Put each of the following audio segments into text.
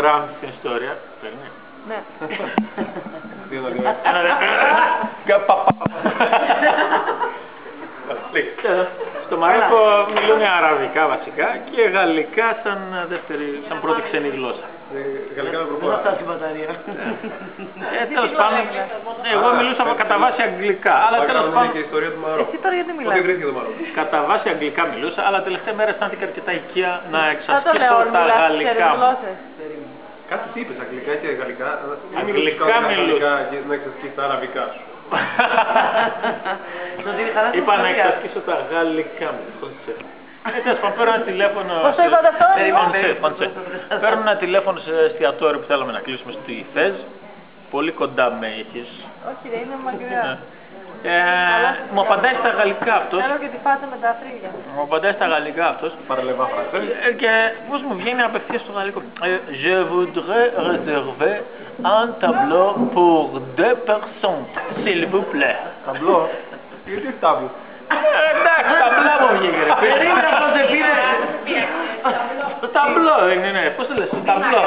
background στην ιστορία. Παίρνει. Ναι. Στο Μαρόκο μιλούν αραβικά βασικά και γαλλικά σαν πρώτη ξένη γλώσσα. Γαλλικά δεν Δεν θα φτάσει η μπαταρία. Τέλος πάντων, εγώ μιλούσα κατά βάση αγγλικά. Αλλά τέλος πάντων. και η ιστορία του Μαρόκου. Εσύ τώρα γιατί μιλάς? Πότε βρέθηκε το Μαρόκο? Κατά βάση αγγλικά μιλούσα, αλλά τελευταία μέρα αισθάνθηκα αρκετά οικία να Θα το εξασκήσω λέω, τα μιλάς γαλλικά μου. γλώσσες. Κάτι τι είπες, αγγλικά και γαλλικά. Αγγλικά μιλούσα. Και να εξασκήσεις τα αραβικά σου. Είπα να εξασκήσω τα γαλλικά μου. Τέλος πάντων, παίρνω ένα τηλέφωνο. Πώς το είπατε αυτό? Παίρνω ένα τηλέφωνο σε εστιατόριο που θέλαμε να κλείσουμε στη ΦΕΖ. Πολύ κοντά με είχες. Όχι, δεν είναι μακριά. Μου απαντάει στα γαλλικά αυτός. Θέλω και τη φάτσα με τα αφρίγια. Μου απαντάει στα γαλλικά αυτός. Παραλεβά φρασέ. Και πώς μου βγαίνει απευθείας στο γαλλικό. Je voudrais réserver un tableau pour 2 personnes, s'il vous plaît. Ταμπλό. Γιατί ταμπλό? Εντάξει, ταμπλά μου βγήκε ρε. Περίμενα πως δεν πήρε. Ταμπλό δεν είναι, πώς το λες, ταμπλό.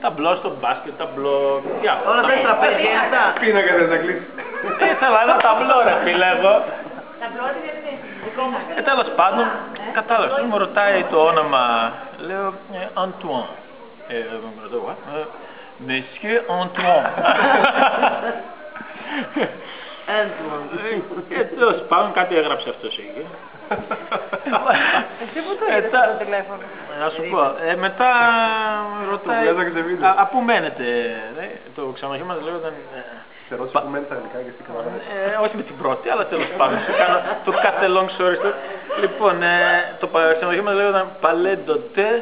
Ταμπλό στο μπάσκετ, ταμπλό, Όλα τα τραπέζια είναι αυτά. Πίνακα δεν θα κλείσει. Ήθελα ένα ταμπλό ρε φίλε εγώ. Τέλος πάντων, κατάλαβες, μου ρωτάει το όνομα, λέω Antoine. Με ρωτώ εγώ, Monsieur Antoine. Τέλος πάντων, κάτι έγραψε αυτός εκεί. Εσύ που το είδες το τηλέφωνο? Να σου πω, μετά ρωτάει, πού μένετε, το ξενοδοχείο μας λέγονταν... Σε ρώτησε που μένει τα ελληνικά και στην Καναδά. Όχι με την πρώτη, αλλά τέλος πάντων, το κάθε long story. Λοιπόν, το ξενοδοχείο μας λέγονταν Palais d'Hôtel,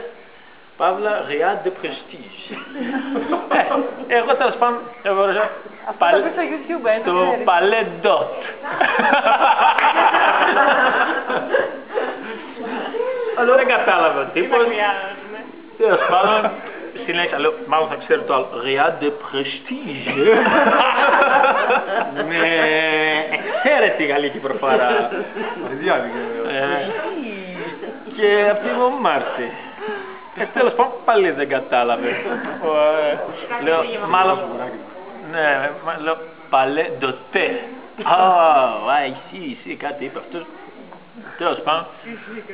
Παύλα Riad de Prestige. Εγώ τέλος πάντων, Αυτό το πεις στο YouTube, έτσι. το Palais d'Hôtel. Δεν κατάλαβα τίποτα. Τέλος πάντων, συνέχισα, λέω, μάλλον θα ξέρω το άλλο. Riad de Prestige. Με εξαίρετη γαλλική προφορά. Και από τη Μομάρτη. Τέλος πάντων, πάλι δεν κατάλαβε. Λέω, μάλλον, ναι, λέω, Palais d'Hôtel. Εσύ, κάτι είπε αυτός. Τέλος πάντων.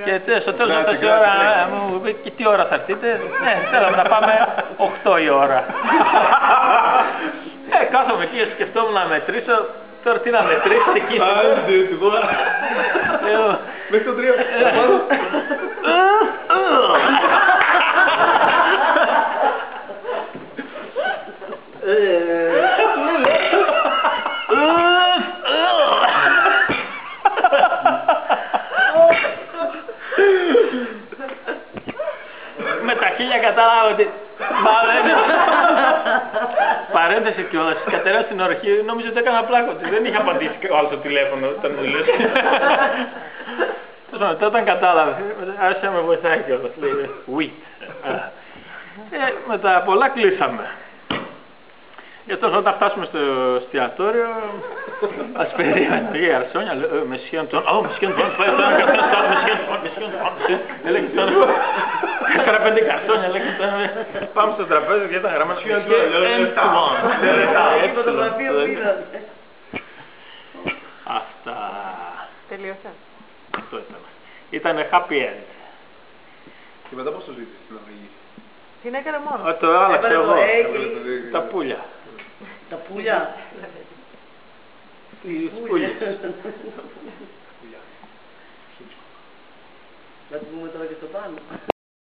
Και στο τέλος αυτής η ώρα μου είπε και τι ώρα θα έρθείτε. Ναι, θέλαμε να πάμε 8 η ώρα. Κάθομαι εκεί και σκεφτόμουν να μετρήσω. Τώρα τι να μετρήσεις εκεί. Άντε, του δω. Μέχρι το 3. Με τα χίλια κατάλαβα ότι παρένθεση κιόλας, κατεράς στην ορχή, νόμιζα ότι έκανα πλάκο της, δεν είχε απαντήσει ο άλλος το τηλέφωνο όταν μου λες. Τότε όταν κατάλαβε, άρχισε να με βοηθάει κιόλας, λέει, oui. Μετά πολλά κλείσαμε. Γιατί όταν φτάσουμε στο εστιατόριο, ας περίμενε η Αρσόνια, λέει, Monsieur Antoine, Monsieur Antoine, έλεγε τώρα, 4-5 καρσόνια, λέγε τώρα, πάμε στο τραπέζι και ήταν γραμμένο Monsieur Antoine. Φωτογραφείο πήραν. Αυτά. Τελείωσα. Αυτό ήταν happy end. Και μετά πώς το ζήτησες στην Νορβηγία? Την έκανε μόνο. Το άλλαξε εγώ. Τα πουλιά. Τα πουλιά. Τις πουλιές. Να πούμε τώρα και στο πάνω.